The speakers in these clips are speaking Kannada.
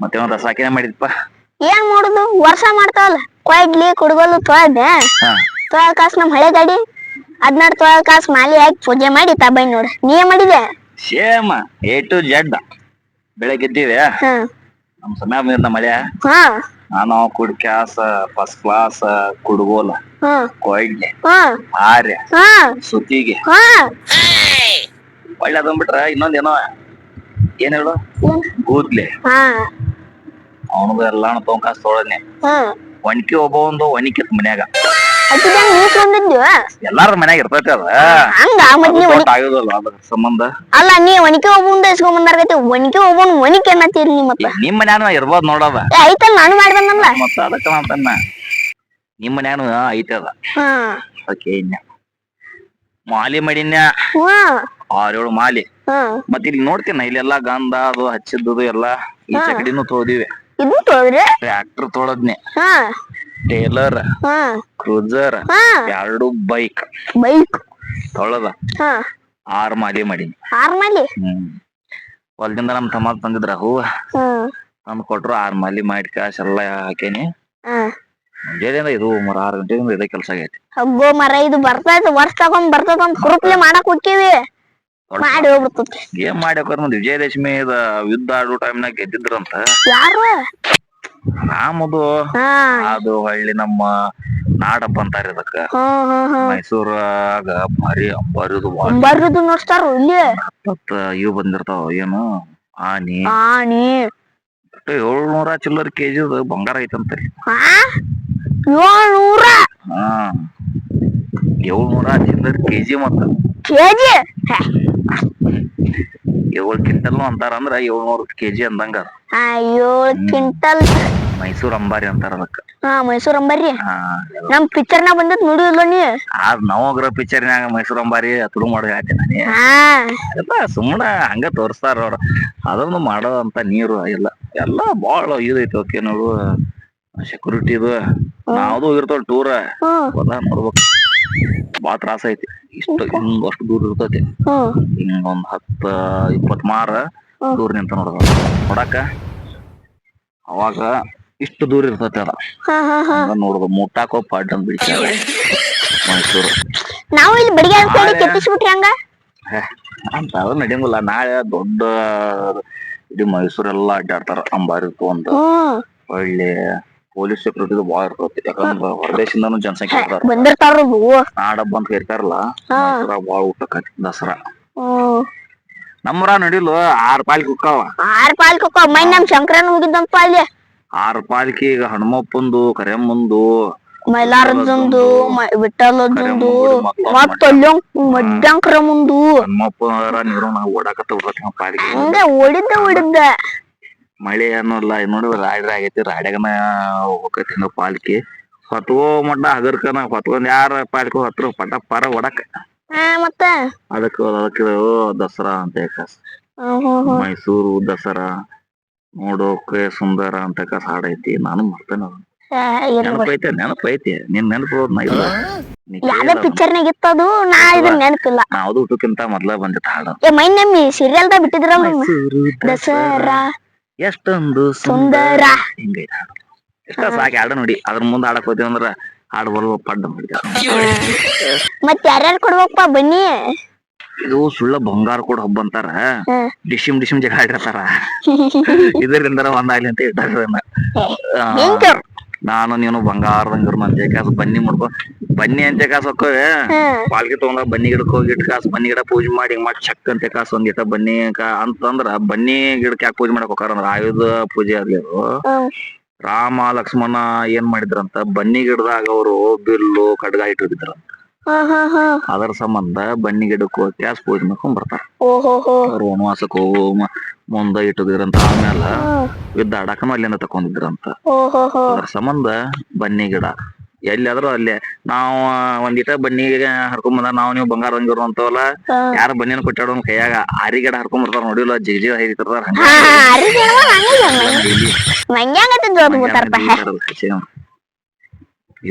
ಮತ್ತೆ ಒಂದ್ ಸಾಕಿನ ಮಾಡಿದಪ್ಪ. ಏನ್ ಮಾಡುದು ವರ್ಷ ಮಾಡ್ತಾವಲ್ಲ ಕೊಯ್ಡ್ಲಿ ಕುಡ್ಗೋಲು ತೊಳ್ದೆ ತೊಳ್ ಕಾಸ್ ನಮ್ ಹಳೆ ಗಾಡಿ 14 ತೊಳ್ ಕಾಸ್ ಮಾಲಿ ಹಾಕಿ ಪೂಜೆ ಮಾಡಿ ತಬೈ ನೋಡ. ನೀ ಏನ್ ಮಾಡಿದೆ? Same A to Z. ಬೆಳಗ್ಗೆ ಎದ್ದೀವಿ ನಮ್ ಸಮಯ ಬಂದ ಮಳೆ ನಾನು ಕುಡ್ಕ್ಯಾಸ ಫಸ್ಟ್ ಕ್ಲಾಸ್ ಕುಡ್ಗೋಲ ಕೊಯ್ಡ್ಲಿ ಆರ್ಯ ಸುತ್ತಿಗೆ ಒಳ್ಳೆ ಅದನ್ಬಿಟ್ರ ಇನ್ನೊಂದೇನೋ ಏನ್ ಹೇಳು ಕೂದ್ಲೆ ಅವನದು ಎಲ್ಲಾನು ತೊಂಕಾಸ್ ತೊಳದ್ನೆ ಒಣಕಿ ಒಬ್ಬ ಒಂದು ಒಣಕಿತ್ ಮನ್ಯಾಗ ಎಲ್ಲಾರ ಮನ್ಯಾಗ ಇರ್ತೈತಿ ಅದ ಆಗುದಲ್ಲ ಅದ್ರ ಸಂಬಂಧ. ಅಲ್ಲ ನೀ ಒಣಕಿ ಒಬ್ಬಂದ ಇಸ್ಕೊಂಡ್ ಬಂದಾರ್ಗೈತಿ ಒಣಕಿ ಒಬ್ಬನ್ ಒಣಕಿ ಅನ್ನತ್ತೀರಿ ನೀ ಮತ್ತ ನಿಮ್ ಮನ್ಯಾನ ಇರ್ಬೋದ್ ನೋಡದ ಐತಲ್ ನಾನು ಮಾಡ್ಬಂದಲ್ಲ ಮತ್ತ ಅದಕ್ಕ ಅಂತನ್ನ ನಿಮ್ ಮನ್ಯಾನು ಐತಿ ಅದ ಓಕೆ ಇನ್ನ ಮಾಲಿ ಮಾಡಿನ್ಯ 6-7 ಮಾಲಿ ಮತ್ತ ಇಲ್ಲಿ ನೋಡ್ತೀನ ಇಲ್ಲೆಲ್ಲಾ ಗಂಧ ಅದು ಹಚ್ಚಿದ್ದು ಎಲ್ಲಾ ಈ ಚಕಡಿನೂ ತೊಳ್ದಿವಿ. ಇದು ತೊಳ್ದ್ರೆ ಟ್ರ್ಯಾಕ್ಟರ್ ತೊಳದ್ನೆ ಟೇಲರ್ ಕ್ರೂಸರ್ 2 ಬೈಕ್ ತೊಳದ 6 ಮಾಲಿ ಮಾಡೀನಿ. 6 ಮಾಲಿ ಹೊಲ್ದಿಂದ ನಮ್ ತಮ್ಮ ತಂದಿದ್ರ ಹೂವ ತಂದ್ ಕೊಟ್ರು 6 ಮಾಲಿ ಮಾಡಿ ಕಾಶ್ ಎಲ್ಲಾ ಹಾಕೇನಿ. ಮುಂಜಾನೆಯಿಂದ ಇದು 6 ಗಂಟೆಯಿಂದ ಇದೇ ಕೆಲ್ಸ ಆಗೈತಿ. ಹಗ್ಗೋ ಮರ ಇದು ಬರ್ತೈತಿ ವರ್ಷ ತಗೊಂಡ್ ಬರ್ತದಂತ ಹುರುಪ್ಲೆ ಮಾಡಕ್ ಹೋಗ್ತೀವಿ ಮಾಡಿ ಹೋಗ್ಬಿಡ್ತತಿ. ಏನ್ ಮಾಡ್ಯಾಕ ವಿಜಯದಶಮಿ ಯುದ್ಧ ಆಡೋ ಟೈಮ್ನಾಗ ಗೆದ್ದಿದ್ರಂತ ಯಾರು ರಾಮದು ಅದು ಹಳ್ಳಿ ನಮ್ಮ ನಾಡಪ್ಪ ಅಂತಾರ ಇದಕ್ಕ ಮೈಸೂರಾಗ ಭಾರಿ ಅಂಬಾರಿದು ನೋಡ್ತಾರ ಇಲ್ಲಿ ಇವು ಬಂದಿರ್ತಾವ ಏನು ಆನಿ 700 ಚಿಲ್ಲರ್ ಕೆಜಿ ಬಂಗಾರ ಐತಂತರಿ. 700 ಚಿಲ್ಲರ್ ಕೆಜಿ ಮತ್ತ ಕೆಜಿ 7 ಕ್ವಿಂಟಲ್ ಅಂತಾರ ಅಂದ್ರ 700 ಕೆಜಿ ಅಂದಂಗ 7 ಕ್ವಿಂಟಲ್ ಮೈಸೂರ್ ಅಂಬಾರಿ ಅಂತಾರ ಅದಕ್ಕ. ಮೈಸೂರ್ ಅಂಬಾರಿ ನಮ್ ಪಿಕ್ಚರ್ ನಾಗ ಬಂದದ್ ನೋಡಿಲ್ಲ ನೀ ನವಗ್ರಹ ಪಿಕ್ಚರ್ನ್ಯಾಗ ಮೈಸೂರ್ ಅಂಬಾರಿ ತುಳು ಮಾಡೋ ಹೇಳ್ತೇನೆ ಸುಮ್ಮನ ಹಂಗ ತೋರ್ಸ್ತಾರ ಅವ್ರ ಅದನ್ನು ಮಾಡೋದಂತ ನೀರು ಎಲ್ಲ ಬಾಳ ಇದೈತಿ ಓಕೆ ನೋಡು ಸೆಕ್ಯೂರಿಟಿದು ನಾವ್ದು ಹೋಗಿರ್ತವ ಟೂರ್ ನೋಡ್ಬೇಕು ಬಾಳ ತ್ರಾಸ ಐತಿ. ಇಷ್ಟು ಹಿಂಗಷ್ಟು ದೂರ ಇರ್ತೈತಿ ಹಿಂಗೊಂದ್ 10-20 ಮಾರ ದೂರ ನಿಂತ ನೋಡಕ ಅವಾಗ ಇಷ್ಟು ದೂರ ಇರ್ತೈತಿ ಅದ ನೋಡುದು ಮುಟ್ಟಾಕೋ ಪಾಡ್ ಅಂತ ಬಿಡ್ತಾರ ಮೈಸೂರು. ನಾವು ಇಲ್ಲಿ ಬಡಿಗೆ ಕೆತ್ತಿಸ್ಬಿಟ್ರಿ ಹಂಗ ಅಂತ ಅದ ನಡಿಯಂಗಿಲ್ಲ. ನಾಳೆ ದೊಡ್ಡ ಇಡೀ ಮೈಸೂರೆಲ್ಲಾ ಅಡ್ಡಾಡ್ತಾರ ಅಂಬಾರಿ ತಗೊಂಡ್ ಒಳ್ಳೆ ಪೊಲೀಸ್ ಸೆಕ್ಯೂರಿಟಿ ಬಾಳ ಇರ್ತೈತಿ. ಯಾಕಂದ್ರ ಹೊರದೇಶದಿಂದಾನು ಜನಸಂಖ್ಯೆ ಬಂದಿರ್ತಾರ ನಾಡಬ್ಬ ಅಂತ ಕರಿತಾರಲ್ಲ ಬಾಳ ಊಟಕ್ಕ ದಸರಾ ನಮ್ಮರ ನಡಿಲು 6 ಪಾಲ್ಕಿ ಕುಕ್ಕಾವ 6 ಪಾಲ್ಕಿ ಕುಕ್ಕಾವ ಮೈ ನಮ್ ಶಂಕರನ್ ಹೋಗಿದ್ದಂಪ ಅಲ್ಲಿ 6 ಪಾಲ್ಕಿ ಈಗ ಹನುಮಪ್ಪಂದು ಕರೆಯಮ್ಮಂದು ಮೈಲಾರದಂದು ವಿಠಲದಂದು ಮತ್ತಲ್ಲಿ ಮಡ್ಯಾಂಕ್ರ ಮುಂದು ಹನುಮಪ್ಪರ ನೀರು ನಾವು ಓಡಾಕತ್ತ ಪಾಲ್ಕಿ ಹಂಗೆ ಓಡಿದ್ದ ಮಳೆ ಅನ್ನೋಲ್ಲ ನೋಡಿ ರಾಡ್ರ ಆಗೈತಿ ರಾಡ್ಯಾಗನ ಹೋಗತಿ ಪಾಲ್ಕಿ ಹೊತ್ಗೋ ಮಡ್ಡ ಹಗರ್ಕನ ಹೊತ್ಕೊಂಡ್ ಯಾರ ಪಾಲ್ಕಿ ಹೊತ್ರ ಪಟ ಪಾರ ಓಡಾಕ ಮತ್ತ ಅದಕ್ಕೆ ದಸರಾ ಅಂತ ಮೈಸೂರು ದಸರಾ ನೋಡೋಕೆ ಸುಂದರ ಅಂತ ಹಾಡ್ ಐತಿ. ನಾನು ಮರ್ತೇನೆ ನೆನಪೈತಿ ನಿನ್ ನೆನಪು ಪಿಕ್ಚರ್ನಾಗ ಇತ್ತದು ನಾ ಇದನ್ನ ನೆನಪಿಲ್ಲ. ನಾವ್ದು ಊಟಕ್ಕಿಂತ ಮೊದ್ಲ ಬಂದಿತ್ತ ಹಾಡು ಮೈ ನಮ್ಮಿ ಸೀರಿಯಲ್ದಾಗ ಬಿಟ್ಟಿದ್ರ ದಸರಾ ಎಷ್ಟೊಂದು ಸುಂದರ ಹಿಂಗೈತಿ ಹಾಡು ಎಷ್ಟ ಸಾಕಿ ಹಾಡು ನೋಡಿ ಅದ್ರ ಮುಂದೆ ಹಾಡಕ್ ಹೋಗ್ತೀವಿ ಅಂದ್ರ ಹಾಡು ಬರುವ ಪಡ್ಡ ಮತ್ ಯಾರ್ಯಾರು ಕೊಡ್ಬೇಕಪ್ಪ ಬನ್ನಿ. ಇದು ಸುಳ್ಳ ಬಂಗಾರ ಕೂಡ ಹಬ್ಬ ಅಂತಾರ ಡಿಶಿಮ್ ಜಗ ಹಾಡಿರ್ತಾರ ಇದರಿಂದ ಒಂದಾಗ್ಲಿ ಅಂತ ಇಟ್ಟಾರ. ನಾನು ನೀನು ಬಂಗಾರದಂಗಿರು ಅಂತ ಕಾಸು ಬನ್ನಿ ಮಾಡ್ಕೊ ಬನ್ನಿ ಅಂತ ಕಾಸು ಹೊಕ್ಕವೆ ಪಾಲ್ಕಿ ತಗೊಂಡ ಬನ್ನಿ ಗಿಡಕ್ ಹೋಗಿ ಇಟ್ ಕಾಸು ಬನ್ನಿ ಗಿಡ ಪೂಜೆ ಮಾಡಿ ಮಾಡಿ ಚಕ್ ಅಂತ ಕಾಸು ಒಂದ್ ಇಟ್ಟ ಬನ್ನಿ ಅಂತಂದ್ರ ಬನ್ನಿ ಗಿಡಕ್ಕೆ ಯಾಕೆ ಪೂಜೆ ಮಾಡಕ್ ಹೋಗಾರಂದ್ರ ಆಯುಧ ಪೂಜೆ ಆಗ್ಲಿ ಅದು. ರಾಮ ಲಕ್ಷ್ಮಣ ಏನ್ ಮಾಡಿದ್ರಂತ ಬನ್ನಿ ಗಿಡದಾಗ ಅವರು ಬಿಲ್ಲು ಕಡ್ಗ ಇಟ್ಟಿದ್ರಂತ ಅದರ ಸಂಬಂಧ ಬನ್ನಿ ಗಿಡಕ್ಕೆ ಹೋಗಿ ಕ್ಯಾಸ್ ಪೂಜೆ ಮಾಡ್ಕೊಂಡ್ ಬರ್ತಾರ. ಅವ್ರು ವನವಾಸಕ್ಕೆ ಹೋಗು ಮುಂದ ಇಟ್ಟಿದ್ರಂತ ಆಮೇಲೆ ಯುದ್ಧ ಆಡಕನು ಅಲ್ಲಿಂದ ತಕೊಂಡಿದ್ರಂತ. ಅದ್ರ ಸಂಬಂಧ ಬನ್ನಿ ಗಿಡ ಎಲ್ಲಿಯಾದ್ರೂ ಅಲ್ಲೇ ನಾವ್ ಒಂದಿಟ ಬನ್ನಿಗೆ ಹರ್ಕೊಂಡ್ ಬಂದ ನಾವ್ ನೀವು ಬಂಗಾರ ಹಂಗಿರು ಅಂತವಲ್ಲ ಯಾರ ಬನ್ನಿನ ಕೊಟ್ಟಾಡೋ ಕೈಯಾಗ ಆರಿ ಗಿಡ ಹರ್ಕೊಂಡ್ ಬರ್ತಾರ ನೋಡಿಲ್ಲ ಜಿಗಿ ಹೈತಿರ್ತಾರ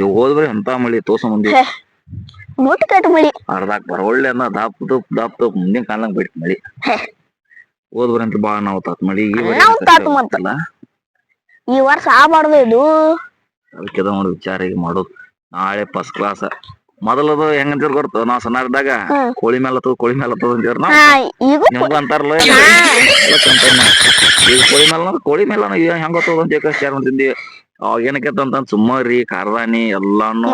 ಇವ್ ಹೋದ್ರಿ ಅಂತ ಮಳಿ ತೋರ್ಸ ಮುಂದಿ ಅರ್ಧಾಕ್ ಬರೊಳ್ಳೆ ಅನ್ನ ದಾಪ್ ತುಪ್ ಮುಂದಿನ ಕಾಲಂಗ್ ಬಿಡ್ತ ಮಳಿ ಹೋದ್ಬರಂತ ಬಾಳ ನಾವ್ ತಾತ್ ಮಳಿ ಈ ವರ್ಷ ಆಗ್ಬಾರ್ದು ಇದು. ಅದಕ್ಕೆ ನೋಡಿ ವಿಚಾರ ಈಗ ಮಾಡೋದು. ನಾಳೆ ಫಸ್ಟ್ ಕ್ಲಾಸ್. ಮೊದಲದು ಹೆಂಗಂತೀರ್ ಗೊತ್ತು, ನಾವ್ ಸಣ್ಣದಾಗ ಕೋಳಿ ಮೇಲೆ ಕೋಳಿ ಮೇಲೆ ಅಂತೀರ್ ನಾವ್. ಈಗ ನಿಮ್ಗ ಅಂತಾರಲ್ಲ ಈಗ ಕೋಳಿ ಮೇಲೆ ಹೆಂಗ ಅಂತ ಶೇರ್ ಮಾಡ್ತಿದ್ವಿ. ಅವಾಗ ಏನಕ್ಕೆ ಅಂತ ಸುಮ್ಮರಿ ಕಾರ್ದಾನಿ ಎಲ್ಲಾನು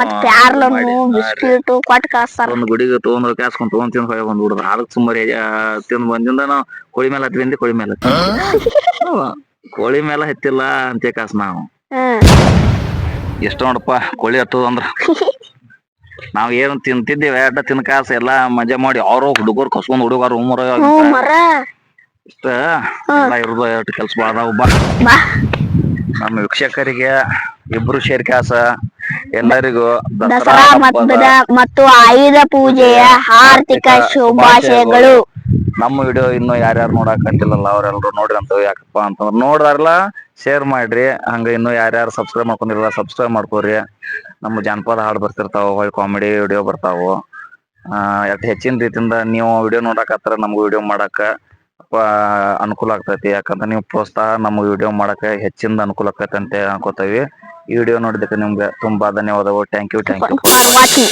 ಬಿಸ್ಕಿಟ್ ಕೊಟ್ಟು ಕಳ್ಸ್ತಾರ. ಒಂದ್ ಗುಡಿಗೆ ತಗೊಂಡ್ ಕಾಸ್ಕೊಂಡ್ ತಿಂದ್ ಹೊಳೆ ಬಂದ್ ಬಿಡುದು. ಅದಕ್ ಸುಮ್ಮರಿ ತಿಂದ್ ಬಂದಿಂದ ನಾವ್ ಕೋಳಿ ಮೇಲೆ ಹತ್ತಿ ಕೋಳಿ ಮೇಲೆ ಕೋಳಿ ಮೇಲೆ ಹತ್ತಿಲ್ಲ ಅಂತ ಕಾಸ್ ನಾವು ಎಷ್ಟ ನೋಡಪ್ಪ ಕೋಳಿ ಹತ್ತದ ಅಂದ್ರ ನಾವ್ ಏನ್ ತಿಂತಿದ್ದೇವೆ ಅಡ್ಡ ತಿನ್ ಕಾಸ ಎಲ್ಲಾ ಮಜಾ ಮಾಡಿ ಅವ್ರು ಹುಡುಗರು ಕಸ್ಕೊಂಡ್ ಹುಡುಗರು ಇಷ್ಟ ಎಲ್ಲ ಇರುದು ಎಷ್ಟು ಕೆಲ್ಸ ಬಾಳದಾವ. ನಮ್ಮ ವೀಕ್ಷಕರಿಗೆ ಇಬ್ರು ಸೇರಿ ಕಾಸ ಎಲ್ಲರಿಗೂ ದಸರಾ ಮತ್ತು ಆಯುಧ ಪೂಜೆಯ ಆರ್ಥಿಕ ಶುಭಾಶಯಗಳು. ನಮ್ಮ ವಿಡಿಯೋ ಇನ್ನು ಯಾರ್ಯಾರು ನೋಡಕಂತಿಲ್ಲಲ್ಲ ಅವ್ರೆಲ್ರು ನೋಡ್ರಿ ಅಂತ. ಯಾಕಪ್ಪ ಅಂತಂದ್ರ ನೋಡ್ದಾರಲ್ಲ ಶೇರ್ ಮಾಡ್ರಿ. ಹಂಗ ಇನ್ನು ಯಾರ್ಯಾರು ಸಬ್ಸ್ಕ್ರೈಬ್ ಮಾಡ್ಕೊಂಡಿರಲ್ಲ ಸಬ್ಸ್ಕ್ರೈಬ್ ಮಾಡ್ಕೋರಿ. ನಮ್ಮ ಜಾನಪದ ಹಾಡು ಬರ್ತಿರ್ತಾವ, ಹೊಳ್ ಕಾಮಿಡಿ ವಿಡಿಯೋ ಬರ್ತಾವು. ಎಷ್ಟ್ ಹೆಚ್ಚಿನ ರೀತಿಯಿಂದ ನೀವು ವಿಡಿಯೋ ನೋಡಕತ್ರ ನಮ್ಗೆ ವಿಡಿಯೋ ಮಾಡಕ ಅನುಕೂಲ ಆಗ್ತೈತಿ. ಯಾಕಂದ್ರೆ ನೀವು ಪ್ರೋತ್ಸಾಹ ನಮ್ಮ ವಿಡಿಯೋ ಮಾಡಕ ಹೆಚ್ಚಿಂದ ಅನುಕೂಲ ಆಕೈತಿ ಅಂತ ಅನ್ಕೋತೀವಿ. ಈ ವಿಡಿಯೋ ನೋಡಿದಕ್ಕೆ ನಿಮ್ಗೆ ತುಂಬಾ ಧನ್ಯವಾದಗಳು. Thank you. for watching.